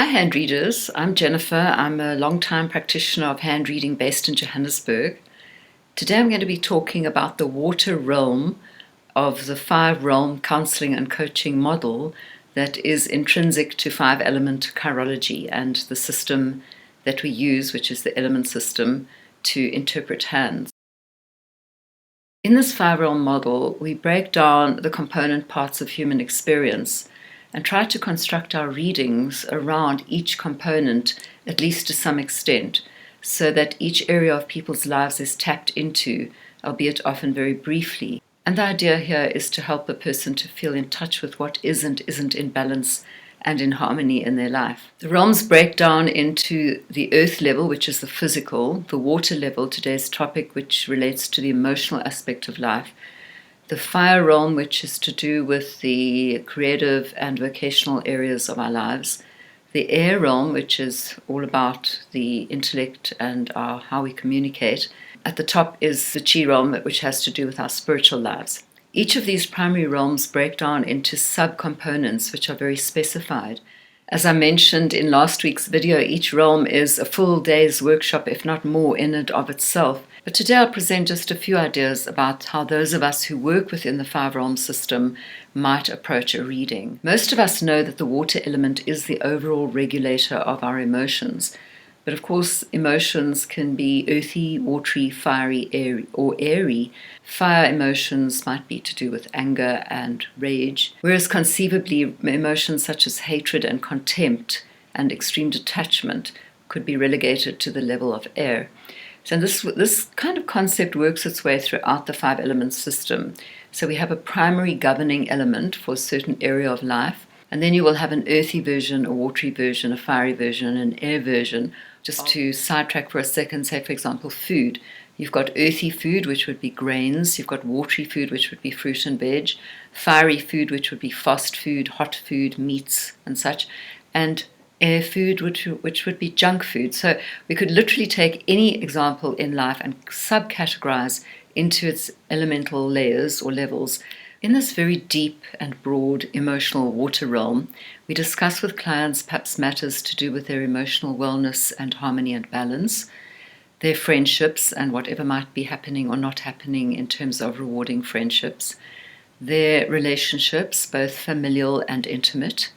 Hi, hand readers. I'm Jennifer. I'm a long-time practitioner of hand reading based in Johannesburg. Today I'm going to be talking about the water realm of the 5-realm counseling and coaching model that is intrinsic to 5-element chirology and the system that we use, which is the element system, to interpret hands. In this 5-realm model, we break down the component parts of human experience and try to construct our readings around each component, at least to some extent, so that each area of people's lives is tapped into, albeit often very briefly. And the idea here is to help a person to feel in touch with what isn't in balance and in harmony in their life. The realms break down into the earth level, which is the physical, the water level, today's topic, which relates to the emotional aspect of life, the fire realm, which is to do with the creative and vocational areas of our lives, the air realm, which is all about the intellect and how we communicate. At the top is the chi realm, which has to do with our spiritual lives. Each of these primary realms break down into sub-components, which are very specified. As I mentioned in last week's video, each realm is a full day's workshop, if not more, in and of itself. But today I'll present just a few ideas about how those of us who work within the 5-realm system might approach a reading. Most of us know that the water element is the overall regulator of our emotions. But of course, emotions can be earthy, watery, fiery, airy. Fire emotions might be to do with anger and rage, whereas conceivably emotions such as hatred and contempt and extreme detachment could be relegated to the level of air. So this kind of concept works its way throughout the 5-element system. So we have a primary governing element for a certain area of life, and then you will have an earthy version, a watery version, a fiery version, an air version. Just to sidetrack for a second, say for example food. You've got earthy food, which would be grains. You've got watery food, which would be fruit and veg. Fiery food, which would be fast food, hot food, meats and such. And air food, which would be junk food. So we could literally take any example in life and subcategorize into its elemental layers or levels. In this very deep and broad emotional water realm, we discuss with clients perhaps matters to do with their emotional wellness and harmony and balance, their friendships and whatever might be happening or not happening in terms of rewarding friendships, their relationships, both familial and intimate,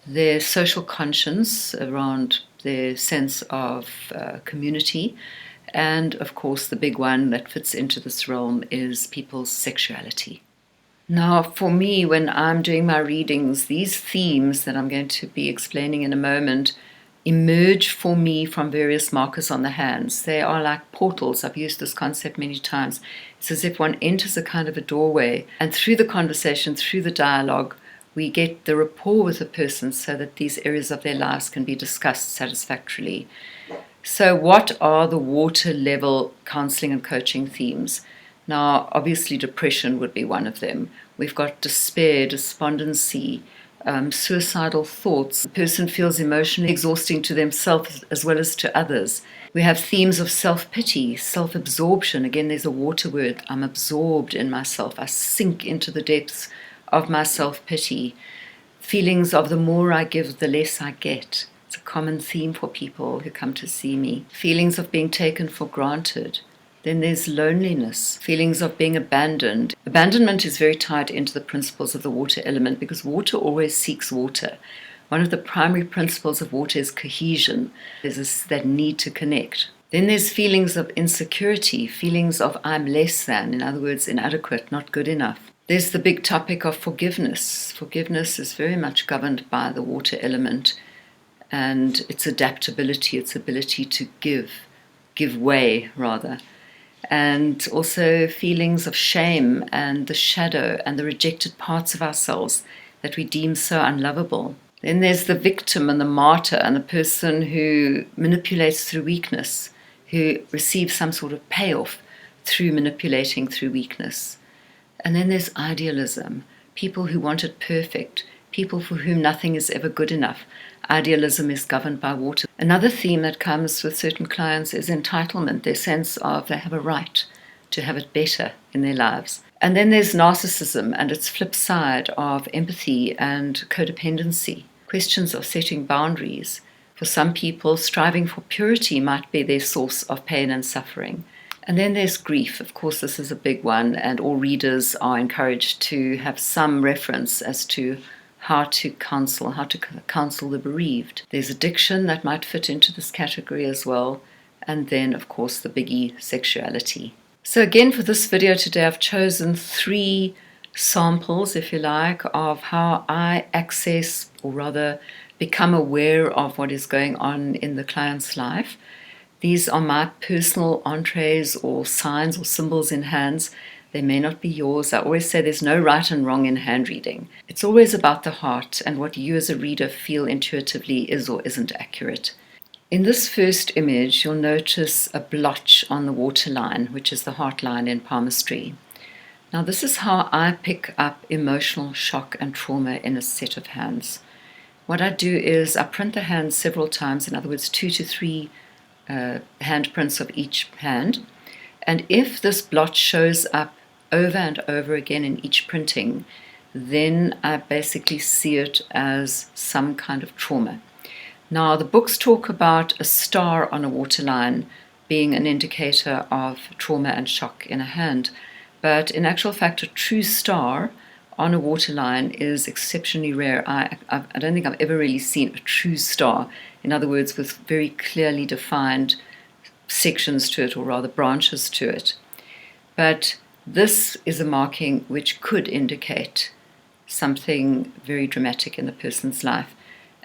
their social conscience around their sense of community, and of course the big one that fits into this realm is people's sexuality. Now, for me, when I'm doing my readings, these themes that I'm going to be explaining in a moment emerge for me from various markers on the hands. They are like portals. I've used this concept many times. It's as if one enters a kind of a doorway, and through the conversation, through the dialogue, we get the rapport with the person so that these areas of their lives can be discussed satisfactorily. So what are the water level counseling and coaching themes? Now, obviously, depression would be one of them. We've got despair, despondency, suicidal thoughts. The person feels emotionally exhausting to themselves as well as to others. We have themes of self-pity, self-absorption. Again, there's a water word. I'm absorbed in myself. I sink into the depths of my self-pity. Feelings of the more I give, the less I get. It's a common theme for people who come to see me. Feelings of being taken for granted. Then there's loneliness, feelings of being abandoned. Abandonment is very tied into the principles of the water element because water always seeks water. One of the primary principles of water is cohesion. There's that need to connect. Then there's feelings of insecurity, feelings of I'm less than, in other words, inadequate, not good enough. There's the big topic of forgiveness. Forgiveness is very much governed by the water element and its adaptability, its ability to give way rather. And also feelings of shame and the shadow and the rejected parts of ourselves that we deem so unlovable. Then there's the victim and the martyr and the person who manipulates through weakness, who receives some sort of payoff through manipulating through weakness. And then there's idealism, people who want it perfect, people for whom nothing is ever good enough. Idealism is governed by water. Another theme that comes with certain clients is entitlement, their sense of they have a right to have it better in their lives. And then there's narcissism and its flip side of empathy and codependency. questions of setting boundaries. For some people, striving for purity might be their source of pain and suffering. And then there's grief. Of course, this is a big one, and all readers are encouraged to have some reference as to how to counsel the bereaved. There's addiction that might fit into this category as well. And then, of course, the biggie, sexuality. So again, for this video today, I've chosen 3 samples, if you like, of how I access, or rather become aware of what is going on in the client's life. These are my personal entrees or signs or symbols in hands. They may not be yours. I always say there's no right and wrong in hand reading. It's always about the heart and what you as a reader feel intuitively is or isn't accurate. In this first image, you'll notice a blotch on the waterline, which is the heart line in Palmistry. Now, this is how I pick up emotional shock and trauma in a set of hands. What I do is I print the hands several times, in other words, 2 to 3 handprints of each hand. And if this blotch shows up over and over again in each printing, then I basically see it as some kind of trauma. Now, the books talk about a star on a waterline being an indicator of trauma and shock in a hand. But in actual fact, a true star on a waterline is exceptionally rare. I don't think I've ever really seen a true star, in other words, with very clearly defined sections to it, or rather branches to it. But this is a marking which could indicate something very dramatic in the person's life.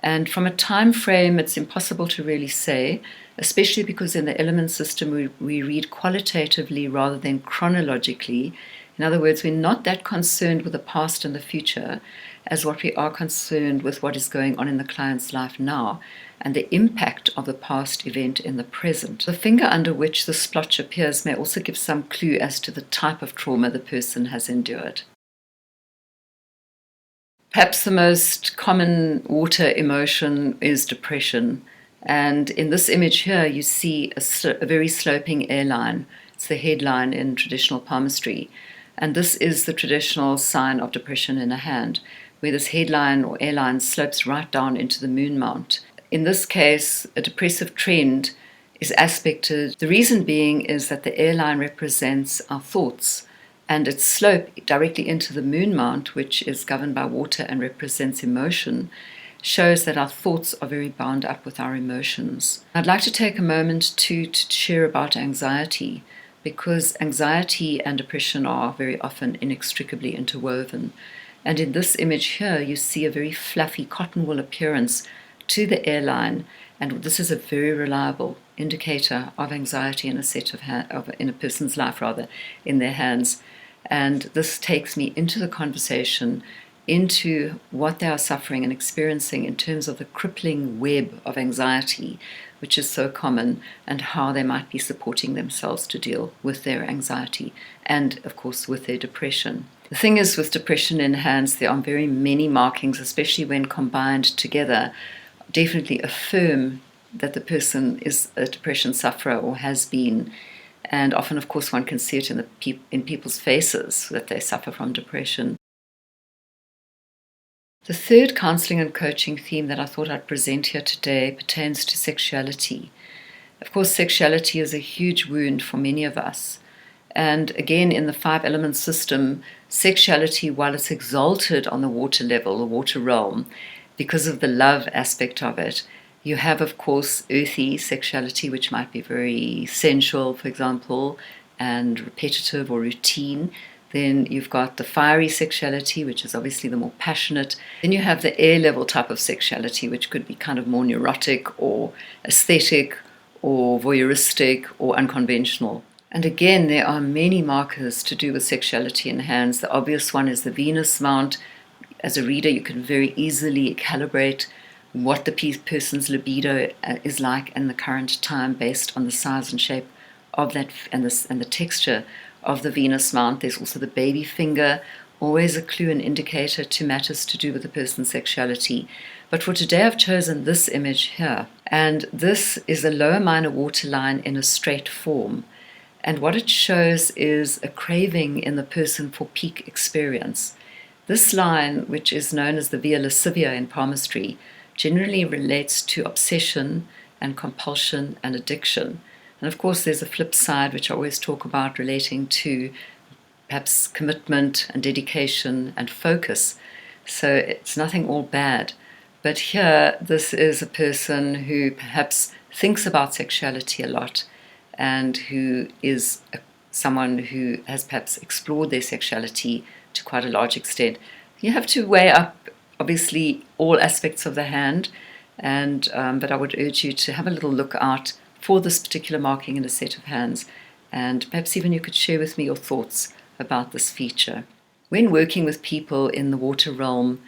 And from a time frame, it's impossible to really say, especially because in the element system we read qualitatively rather than chronologically. In other words, we're not that concerned with the past and the future as what we are concerned with what is going on in the client's life now and the impact of the past event in the present. The finger under which the splotch appears may also give some clue as to the type of trauma the person has endured. Perhaps the most common water emotion is depression. And in this image here, you see a very sloping airline. It's the headline in traditional palmistry. And this is the traditional sign of depression in a hand, where this headline or airline slopes right down into the moon mount. In this case, a depressive trend is aspected. The reason being is that the airline represents our thoughts, and its slope directly into the moon mount, which is governed by water and represents emotion, shows that our thoughts are very bound up with our emotions. I'd like to take a moment to share about anxiety, because anxiety and depression are very often inextricably interwoven. And in this image here, you see a very fluffy cotton wool appearance to the airline, and this is a very reliable indicator of anxiety in in a person's life, rather, in their hands. And this takes me into the conversation, into what they are suffering and experiencing in terms of the crippling web of anxiety, which is so common, and how they might be supporting themselves to deal with their anxiety and, of course, with their depression. The thing is, with depression in hands, there are very many markings, especially when combined together, definitely affirm that the person is a depression sufferer or has been. And often, of course, one can see it in people's faces that they suffer from depression. The third counselling and coaching theme that I thought I'd present here today pertains to sexuality. Of course, sexuality is a huge wound for many of us. And again, in the 5-element system, sexuality, while it's exalted on the water level, the water realm, because of the love aspect of it, you have, of course, earthy sexuality, which might be very sensual, for example, and repetitive or routine. Then you've got the fiery sexuality, which is obviously the more passionate. Then you have the air level type of sexuality, which could be kind of more neurotic or aesthetic or voyeuristic or unconventional. And again, there are many markers to do with sexuality in hands. The obvious one is the Venus mount. As a reader, you can very easily calibrate what the person's libido is like in the current time based on the size and shape of that and the texture of the Venus mount. There's also the baby finger, always a clue and indicator to matters to do with the person's sexuality. But for today, I've chosen this image here. And this is a lower minor waterline in a straight form. And what it shows is a craving in the person for peak experience. This line, which is known as the via lascivia in palmistry, generally relates to obsession and compulsion and addiction. And of course, there's a flip side, which I always talk about, relating to perhaps commitment and dedication and focus. So it's nothing all bad. But here, this is a person who perhaps thinks about sexuality a lot and who is someone who has perhaps explored their sexuality to quite a large extent. You have to weigh up, obviously, all aspects of the hand, and but I would urge you to have a little look out for this particular marking in a set of hands, and perhaps even you could share with me your thoughts about this feature. When working with people in the water realm,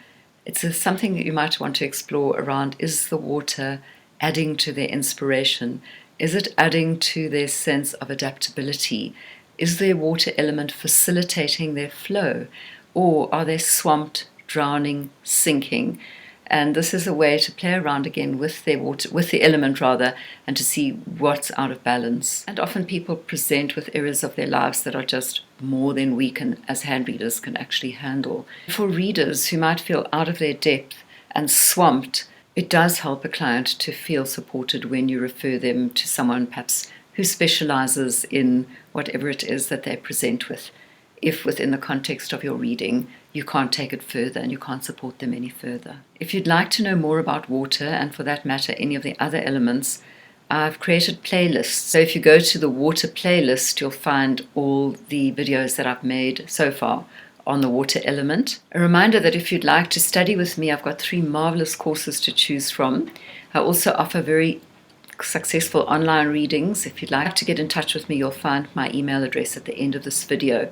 it's something that you might want to explore around, is the water adding to their inspiration? Is it adding to their sense of adaptability? Is their water element facilitating their flow? Or are they swamped, drowning, sinking? And this is a way to play around again with their water, with the element rather, and to see what's out of balance. And often people present with areas of their lives that are just more than we can, as hand readers, can actually handle. For readers who might feel out of their depth and swamped, it does help a client to feel supported when you refer them to someone perhaps who specializes in whatever it is that they present with, if within the context of your reading you can't take it further and you can't support them any further. If you'd like to know more about water, and for that matter any of the other elements, I've created playlists. So if you go to the water playlist, you'll find all the videos that I've made so far on the water element. A reminder that if you'd like to study with me, I've got 3 marvelous courses to choose from. I also offer very successful online readings. If you'd like to get in touch with me, you'll find my email address at the end of this video.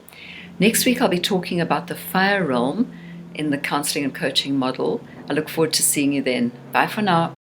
Next week, I'll be talking about the fire realm in the counseling and coaching model. I look forward to seeing you then. Bye for now.